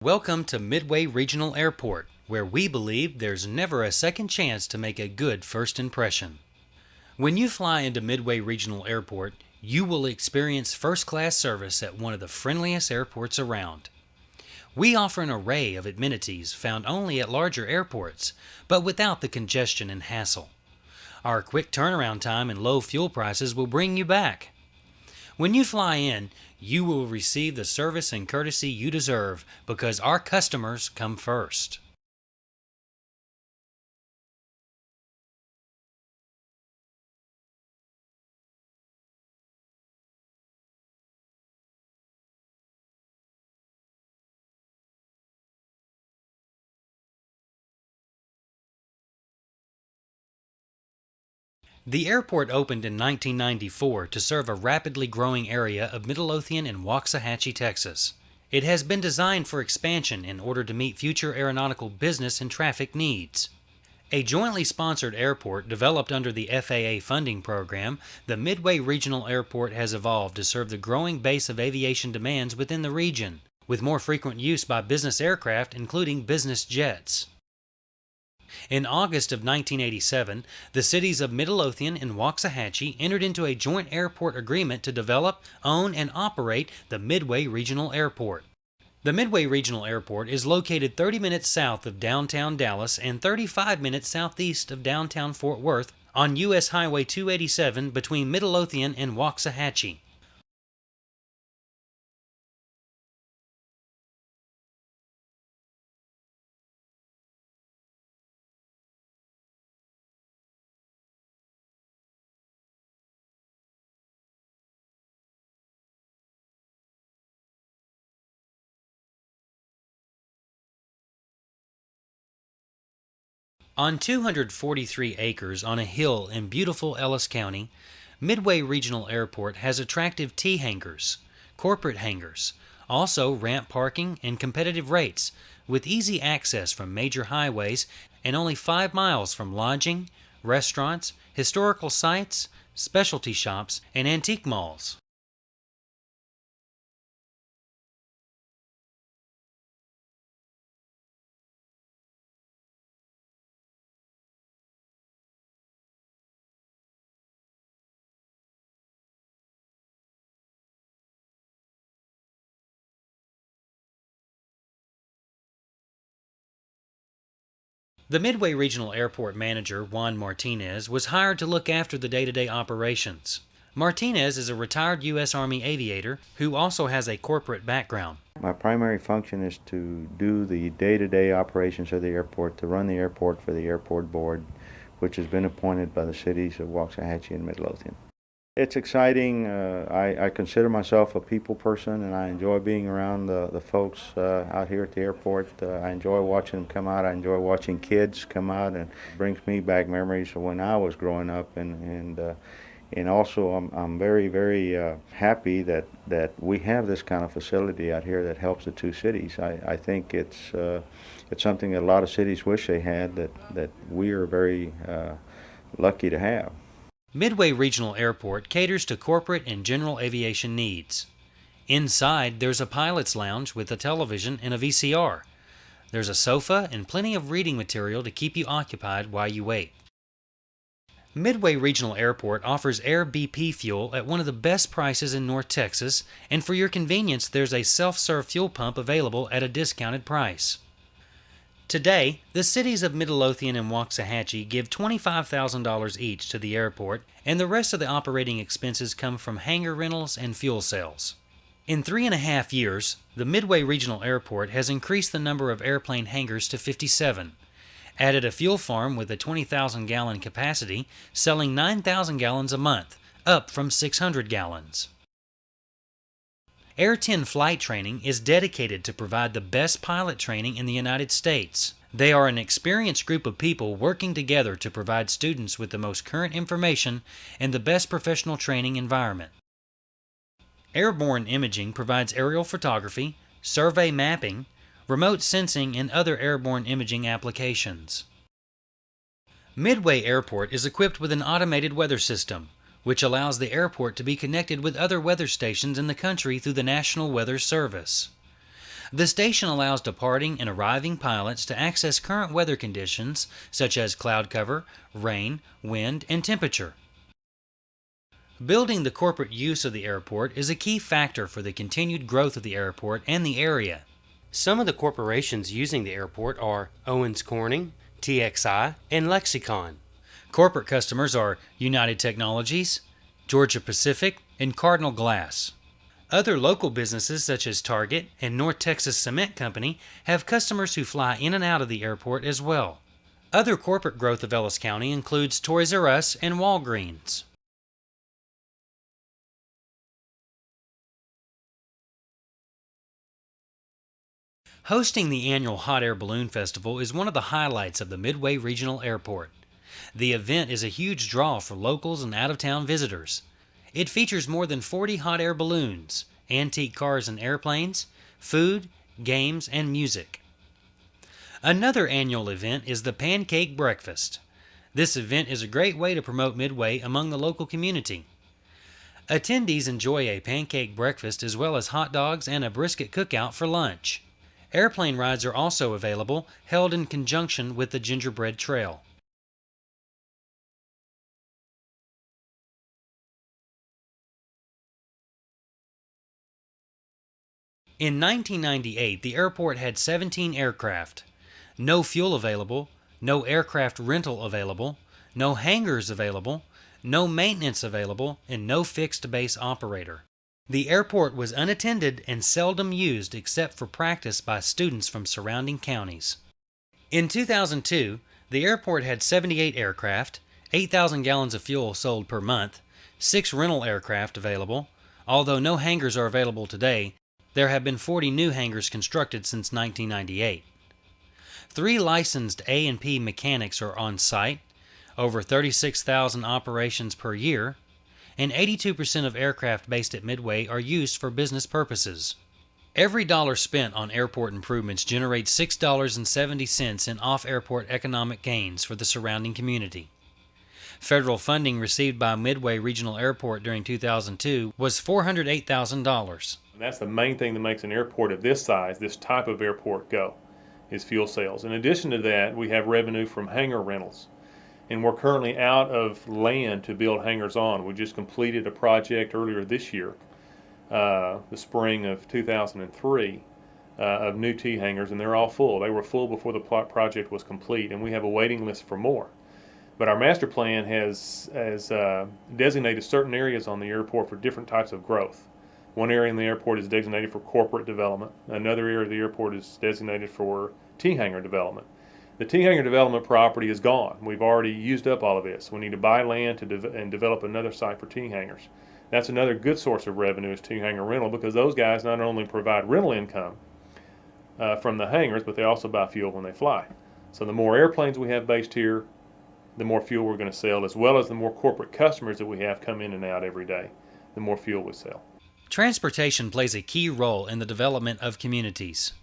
Welcome to Midway Regional Airport, where we believe there's never a second chance to make a good first impression. When you fly into Midway Regional Airport, you will experience first-class service at one of the friendliest airports around. We offer an array of amenities found only at larger airports, but without the congestion and hassle. Our quick turnaround time and low fuel prices will bring you back. When you fly in, you will receive the service and courtesy you deserve because our customers come first. The airport opened in 1994 to serve a rapidly growing area of Midlothian and Waxahachie, Texas. It has been designed for expansion in order to meet future aeronautical business and traffic needs. A jointly sponsored airport developed under the FAA funding program, the Midway Regional Airport has evolved to serve the growing base of aviation demands within the region, with more frequent use by business aircraft, including business jets. In August of 1987, the cities of Midlothian and Waxahachie entered into a joint airport agreement to develop, own, and operate the Midway Regional Airport. The Midway Regional Airport is located 30 minutes south of downtown Dallas and 35 minutes southeast of downtown Fort Worth on U.S. Highway 287 between Midlothian and Waxahachie. On 243 acres on a hill in beautiful Ellis County, Midway Regional Airport has attractive T hangars, corporate hangars, also ramp parking and competitive rates, with easy access from major highways and only 5 miles from lodging, restaurants, historical sites, specialty shops, and antique malls. The Midway Regional Airport manager, Juan Martinez, was hired to look after the day-to-day operations. Martinez is a retired U.S. Army aviator who also has a corporate background. My primary function is to do the day-to-day operations of the airport, to run the airport for the airport board, which has been appointed by the cities of Waxahachie and Midlothian. It's exciting. I consider myself a people person, and I enjoy being around the folks out here at the airport. I enjoy watching them come out. I enjoy watching kids come out, and it brings me back memories of when I was growing up. And also I'm very, very happy that we have this kind of facility out here that helps the two cities. I think it's something that a lot of cities wish they had that we are very lucky to have. Midway Regional Airport caters to corporate and general aviation needs. Inside, there's a pilot's lounge with a television and a VCR. There's a sofa and plenty of reading material to keep you occupied while you wait. Midway Regional Airport offers Air BP fuel at one of the best prices in North Texas, and for your convenience, there's a self-serve fuel pump available at a discounted price. Today, the cities of Midlothian and Waxahachie give $25,000 each to the airport, and the rest of the operating expenses come from hangar rentals and fuel sales. In 3.5 years, the Midway Regional Airport has increased the number of airplane hangars to 57, added a fuel farm with a 20,000-gallon capacity, selling 9,000 gallons a month, up from 600 gallons. Air 10 Flight Training is dedicated to provide the best pilot training in the United States. They are an experienced group of people working together to provide students with the most current information and the best professional training environment. Airborne Imaging provides aerial photography, survey mapping, remote sensing, and other airborne imaging applications. Midway Airport is equipped with an automated weather system, which allows the airport to be connected with other weather stations in the country through the National Weather Service. The station allows departing and arriving pilots to access current weather conditions such as cloud cover, rain, wind, and temperature. Building the corporate use of the airport is a key factor for the continued growth of the airport and the area. Some of the corporations using the airport are Owens Corning, TXI, and Lexicon. Corporate customers are United Technologies, Georgia Pacific, and Cardinal Glass. Other local businesses such as Target and North Texas Cement Company have customers who fly in and out of the airport as well. Other corporate growth of Ellis County includes Toys R Us and Walgreens. Hosting the annual Hot Air Balloon Festival is one of the highlights of the Midway Regional Airport. The event is a huge draw for locals and out-of-town visitors. It features more than 40 hot air balloons, antique cars and airplanes, food, games, and music. Another annual event is the Pancake Breakfast. This event is a great way to promote Midway among the local community. Attendees enjoy a pancake breakfast as well as hot dogs and a brisket cookout for lunch. Airplane rides are also available, held in conjunction with the Gingerbread Trail. In 1998, the airport had 17 aircraft. No fuel available, no aircraft rental available, no hangars available, no maintenance available, and no fixed base operator. The airport was unattended and seldom used except for practice by students from surrounding counties. In 2002, the airport had 78 aircraft, 8,000 gallons of fuel sold per month, 6 rental aircraft available. Although no hangars are available today, there have been 40 new hangars constructed since 1998. 3 licensed A&P mechanics are on site, over 36,000 operations per year, and 82% of aircraft based at Midway are used for business purposes. Every dollar spent on airport improvements generates $6.70 in off-airport economic gains for the surrounding community. Federal funding received by Midway Regional Airport during 2002 was $408,000. That's the main thing that makes an airport of this size, this type of airport, go, is fuel sales. In addition to that, we have revenue from hangar rentals. And we're currently out of land to build hangars on. We just completed a project earlier this year, the spring of 2003, of new T hangars, and they're all full. They were full before the project was complete, and we have a waiting list for more. But our master plan has designated certain areas on the airport for different types of growth. One area in the airport is designated for corporate development. Another area of the airport is designated for T hangar development. The T hangar development property is gone. We've already used up all of it, so we need to buy land and develop another site for T hangars. That's another good source of revenue is T hangar rental, because those guys not only provide rental income from the hangars, but they also buy fuel when they fly. So the more airplanes we have based here, the more fuel we're going to sell, as well as the more corporate customers that we have come in and out every day, the more fuel we sell. Transportation plays a key role in the development of communities.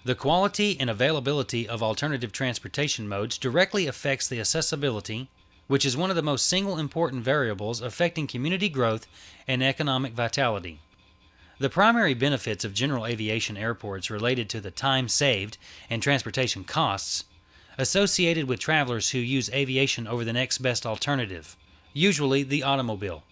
The quality and availability of alternative transportation modes directly affects the accessibility, which is one of the most single important variables affecting community growth and economic vitality. The primary benefits of general aviation airports related to the time saved and transportation costs associated with travelers who use aviation over the next best alternative, usually the automobile.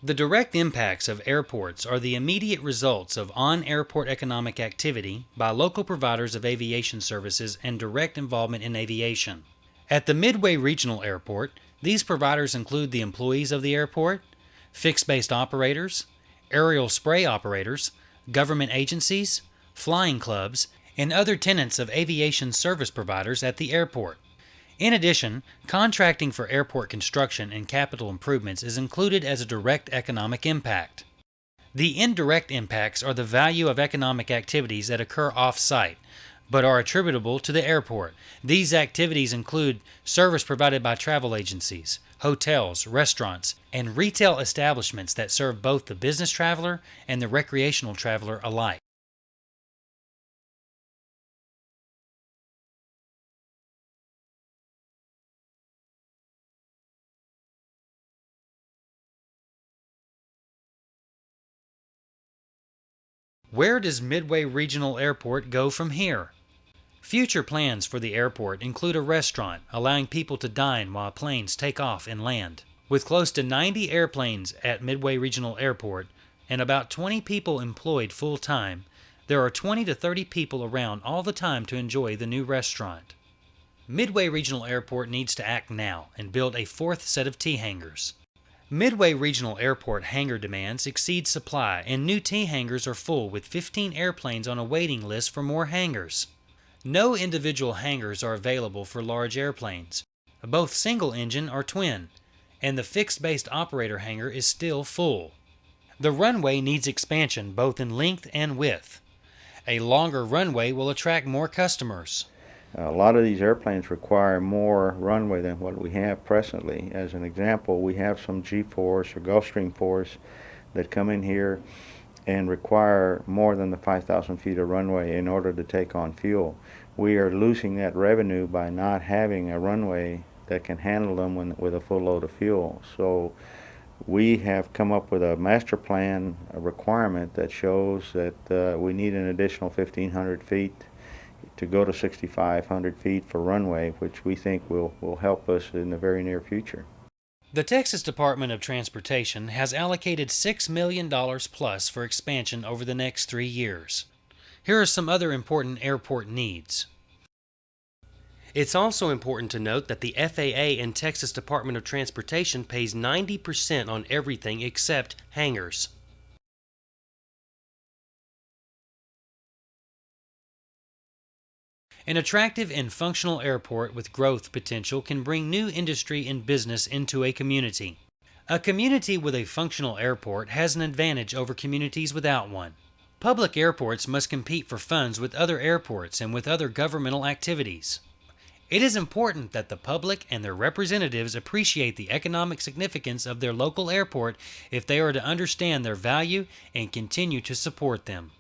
The direct impacts of airports are the immediate results of on-airport economic activity by local providers of aviation services and direct involvement in aviation. At the Midway Regional Airport, these providers include the employees of the airport, fixed-based operators, aerial spray operators, government agencies, flying clubs, and other tenants of aviation service providers at the airport. In addition, contracting for airport construction and capital improvements is included as a direct economic impact. The indirect impacts are the value of economic activities that occur off-site, but are attributable to the airport. These activities include service provided by travel agencies, hotels, restaurants, and retail establishments that serve both the business traveler and the recreational traveler alike. Where does Midway Regional Airport go from here? Future plans for the airport include a restaurant allowing people to dine while planes take off and land. With close to 90 airplanes at Midway Regional Airport and about 20 people employed full-time, there are 20 to 30 people around all the time to enjoy the new restaurant. Midway Regional Airport needs to act now and build a fourth set of T-hangars. Midway Regional Airport hangar demands exceed supply, and new T-hangars are full with 15 airplanes on a waiting list for more hangars. No individual hangars are available for large airplanes, both single-engine or twin, and the fixed-based operator hangar is still full. The runway needs expansion both in length and width. A longer runway will attract more customers. A lot of these airplanes require more runway than what we have presently. As an example, we have some G4s or Gulfstream 4s that come in here and require more than the 5,000 feet of runway in order to take on fuel. We are losing that revenue by not having a runway that can handle them with a full load of fuel. So we have come up with a master plan, a requirement that shows that we need an additional 1,500 feet to go to 6,500 feet for runway, which we think will help us in the very near future. The Texas Department of Transportation has allocated $6 million plus for expansion over the next 3 years. Here are some other important airport needs. It's also important to note that the FAA and Texas Department of Transportation pays 90% on everything except hangars. An attractive and functional airport with growth potential can bring new industry and business into a community. A community with a functional airport has an advantage over communities without one. Public airports must compete for funds with other airports and with other governmental activities. It is important that the public and their representatives appreciate the economic significance of their local airport if they are to understand their value and continue to support them.